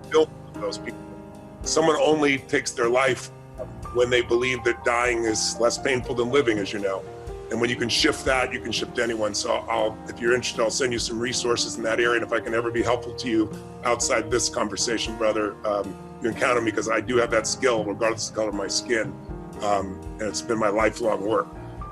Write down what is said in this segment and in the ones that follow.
Build those people. Someone only takes their life when they believe that dying is less painful than living, as you know. And when you can shift that, you can shift anyone. So if you're interested, I'll send you some resources in that area. And if I can ever be helpful to you outside this conversation, brother, you can count on me, because I do have that skill regardless of the color of my skin. And it's been my lifelong work.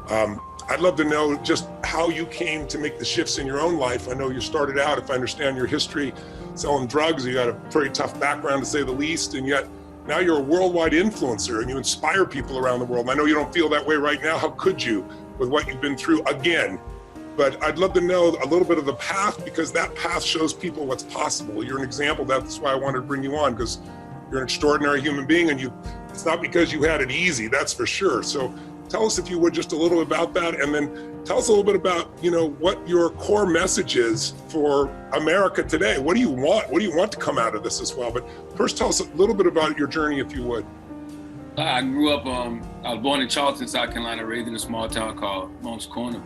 I'd love to know just how you came to make the shifts in your own life. I know you started out, if I understand your history, selling drugs. You got a pretty tough background, to say the least, and yet now you're a worldwide influencer and you inspire people around the world. And I know you don't feel that way right now. How could you, with what you've been through again? But I'd love to know a little bit of the path, because that path shows people what's possible. You're an example. That's why I wanted to bring you on, because you're an extraordinary human being, and it's not because you had it easy, that's for sure. So tell us, if you would, just a little about that, and then tell us a little bit about, what your core message is for America today. What do you want? What do you want to come out of this as well? But first, tell us a little bit about your journey, if you would. I grew up, I was born in Charleston, South Carolina, raised in a small town called Moncks Corner.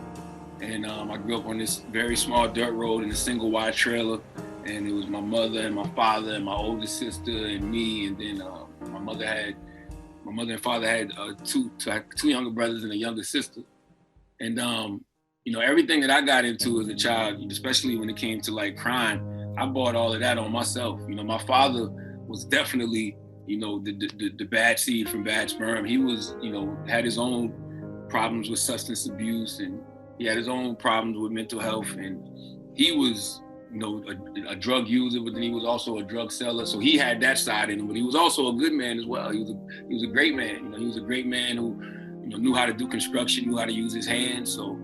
And I grew up on this very small dirt road in a single wide trailer. And it was my mother and my father and my oldest sister and me. And then my mother and father had two younger brothers and a younger sister. And, everything that I got into as a child, especially when it came to like crime, I bought all of that on myself. My father was definitely, the bad seed from bad sperm. He was, had his own problems with substance abuse, and he had his own problems with mental health. And he was, a drug user, but then he was also a drug seller. So he had that side in him, but he was also a good man as well. He was a great man. He was a great man who, knew how to do construction, knew how to use his hands. So,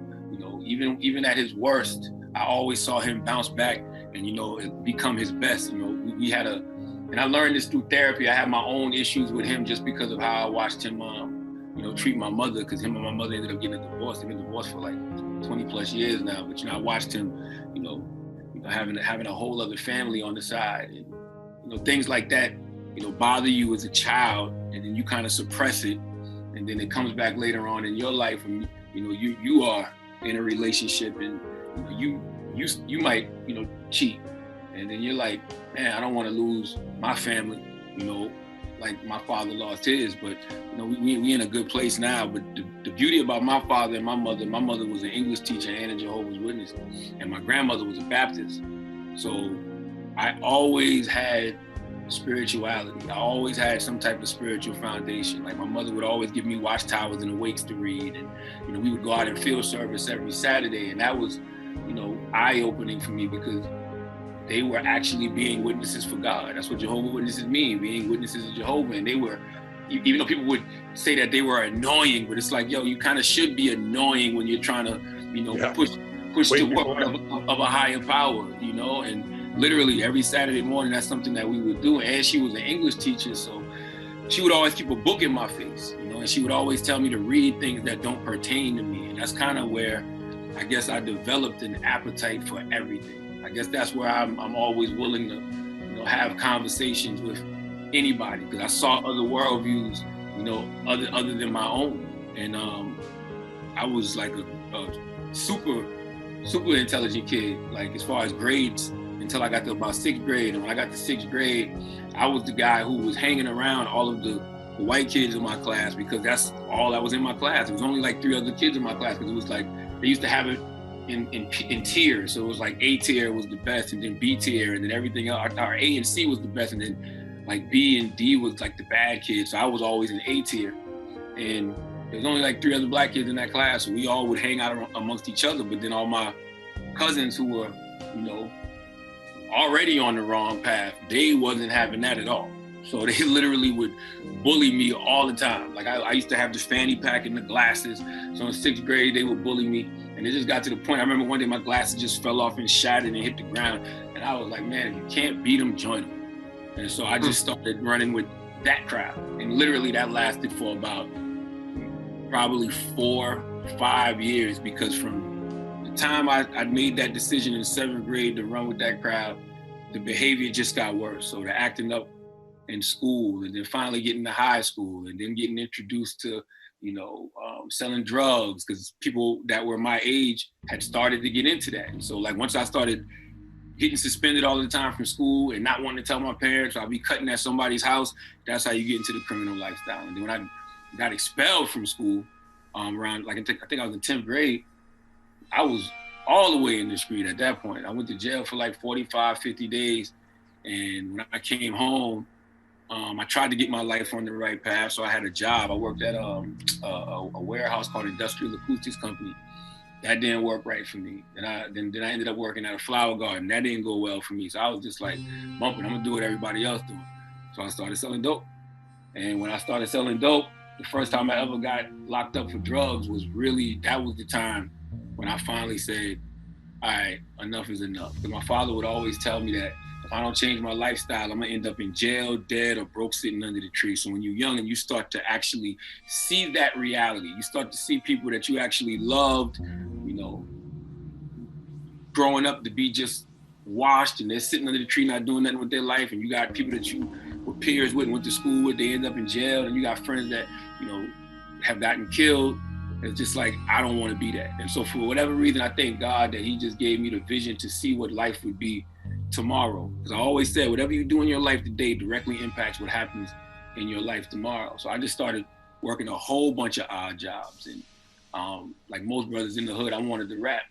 even at his worst, I always saw him bounce back and, become his best. We had and I learned this through therapy. I had my own issues with him just because of how I watched him, treat my mother, because him and my mother ended up getting a divorce. They've been divorced for like 20 plus years now. But, I watched him, having a whole other family on the side, and things like that, bother you as a child, and then you kind of suppress it, and then it comes back later on in your life, and you are in a relationship, and you might cheat, and then you're like, man, I don't want to lose my family, like my father lost his, but we in a good place now. But the beauty about my father and my mother was an English teacher and a Jehovah's Witness, and my grandmother was a Baptist. So I always had spirituality. I always had some type of spiritual foundation. Like my mother would always give me watchtowers and awakes to read, and we would go out in field service every Saturday, and that was eye-opening for me, because they were actually being witnesses for God. That's what Jehovah's Witnesses mean, being witnesses of Jehovah. And they were, even though people would say that they were annoying, but it's like, yo, you kind of should be annoying when you're trying to, push the work of a higher power, and literally every Saturday morning, that's something that we would do. And she was an English teacher, so she would always keep a book in my face, and she would always tell me to read things that don't pertain to me. And that's kind of where I guess I developed an appetite for everything. I guess that's where I'm always willing to, have conversations with anybody, because I saw other worldviews, other than my own. And I was like a super intelligent kid, like as far as grades, until I got to about 6th grade. And when I got to 6th grade, I was the guy who was hanging around all of the white kids in my class, because that's all that was in my class. It was only like 3 other kids in my class, because it was like, they used to have it in tiers. So it was like A tier was the best, and then B tier, and then everything else. Our A and C was the best, and then like B and D was like the bad kids. So I was always in A tier. And there was only like 3 other black kids in that class, so we all would hang out amongst each other. But then all my cousins who were, already on the wrong path, they wasn't having that at all. So they literally would bully me all the time. Like I used to have the fanny pack and the glasses. So in 6th grade, they would bully me. And it just got to the point, I remember one day my glasses just fell off and shattered and hit the ground. And I was like, man, if you can't beat them, join them. And so I just started running with that crowd. And literally that lasted for about probably 4, 5 years, because from the time I made that decision in 7th grade to run with that crowd, the behavior just got worse. So the acting up in school, and then finally getting to high school, and then getting introduced to, selling drugs, because people that were my age had started to get into that. And so like once I started, getting suspended all the time from school and not wanting to tell my parents, I'll be cutting at somebody's house. That's how you get into the criminal lifestyle. And then when I got expelled from school, around, like, I think I was in 10th grade, I was all the way in the street at that point. I went to jail for like 45, 50 days. And when I came home, I tried to get my life on the right path. So I had a job. I worked at a warehouse called Industrial Acoustics Company. That didn't work right for me. Then I ended up working at a flower garden. That didn't go well for me. So I was just like, bumping, I'm gonna do what everybody else doing. So I started selling dope. And when I started selling dope, the first time I ever got locked up for drugs that was the time when I finally said, all right, enough is enough. Because my father would always tell me that if I don't change my lifestyle, I'm gonna end up in jail, dead, or broke sitting under the tree. So when you're young and you start to actually see that reality, you start to see people that you actually loved, you know, growing up to be just washed and they're sitting under the tree not doing nothing with their life, and you got people that you were peers with and went to school with, they end up in jail, and you got friends that, you know, have gotten killed. It's just like, I don't want to be that. And so for whatever reason, I thank God that he just gave me the vision to see what life would be tomorrow. Because I always said, whatever you do in your life today directly impacts what happens in your life tomorrow. So I just started working a whole bunch of odd jobs. And like most brothers in the hood, I wanted to rap.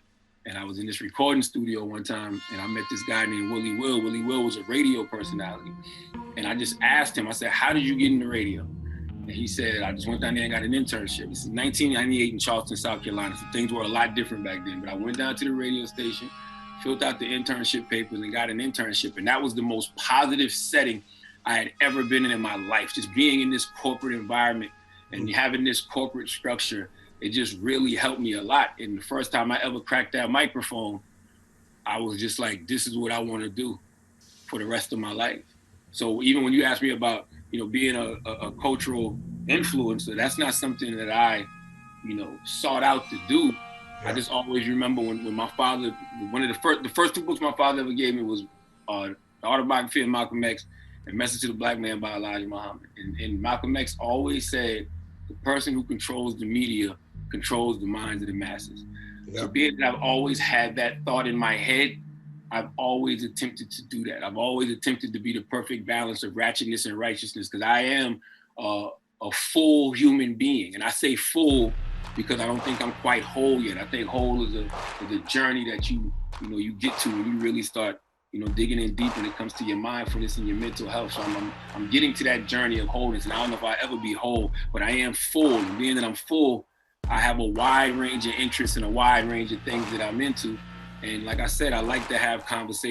And I was in this recording studio one time, and I met this guy named Willie Will. Willie Will was a radio personality. And I just asked him, I said, how did you get into radio? And he said, I just went down there and got an internship. This is 1998 in Charleston, South Carolina. So things were a lot different back then. But I went down to the radio station, filled out the internship papers, and got an internship. And that was the most positive setting I had ever been in my life. Just being in this corporate environment and having this corporate structure, it just really helped me a lot. And the first time I ever cracked that microphone, I was just like, this is what I want to do for the rest of my life. So even when you ask me about, you know, being a cultural influencer, that's not something that I, you know, sought out to do. Yeah. I just always remember when my father, one of the first two books my father ever gave me was The Autobiography of Malcolm X and Message to the Black Man by Elijah Muhammad. And Malcolm X always said, the person who controls the media controls the minds of the masses. Yeah. So being that I've always had that thought in my head, I've always attempted to do that. I've always attempted to be the perfect balance of ratchetness and righteousness, because I am a full human being. And I say full because I don't think I'm quite whole yet. I think whole is a journey that you get to when you really start, you know, digging in deep when it comes to your mindfulness and your mental health. So I'm getting to that journey of wholeness. And I don't know if I'll ever be whole, but I am full. And being that I'm full, I have a wide range of interests and a wide range of things that I'm into. And like I said, I like to have conversations